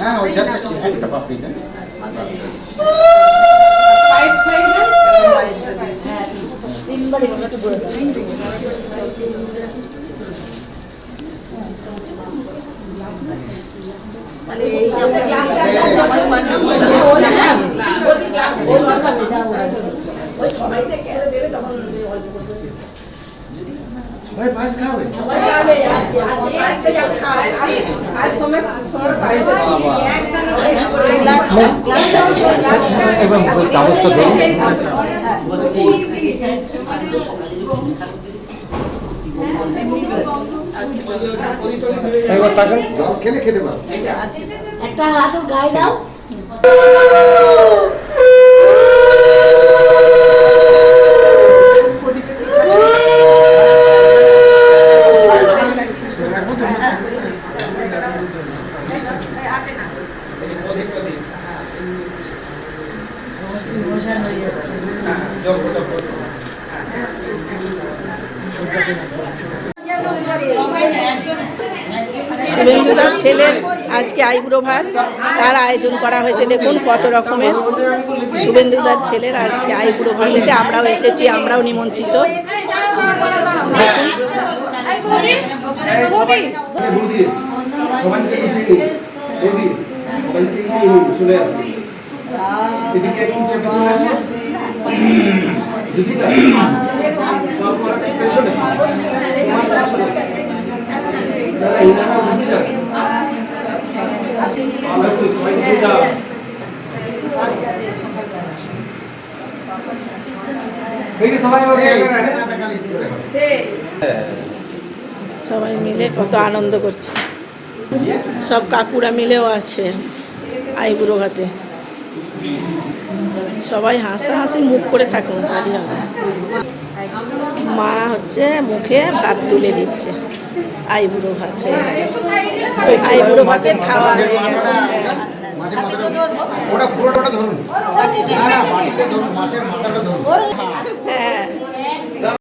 হ্যাঁ ওই জাস্ট একটা পাপড়ি দেন। সবাই পাঁচ খাবে এবং কাগজটা ধরুন। একবার টাকা জল খেলে খেতে পারো। একটা হাত গায়ে দাও। শুভেন্দুদার ছেলের আজকে আইবুড়ো ভাত, তার আয়োজন করা হয়েছে। দেখুন কত রকমের শুভেন্দুদার ছেলের আজকে আইবুড়ো ভাতে আমরাও এসেছি, আমরাও নিমন্ত্রিত। সবাই মিলে কত আনন্দ করছে, সব কাকুরা মিলেও আছে আইবুড়ো ভাতে। সবাই হাসাহাসি মুখ করে থাকুন, তাহলে হবে। মা হচ্ছে মুখে ভাত তুলে দিচ্ছে আইবুড়ো ভাত হয়ে গেল। আইবুড়ো ভাতের খাওয়া হয়ে গেল। ওটা পুরোটা ধরুন, না না বাটিতে ধরুন, মাছের মাথাটা ধরুন। হ্যাঁ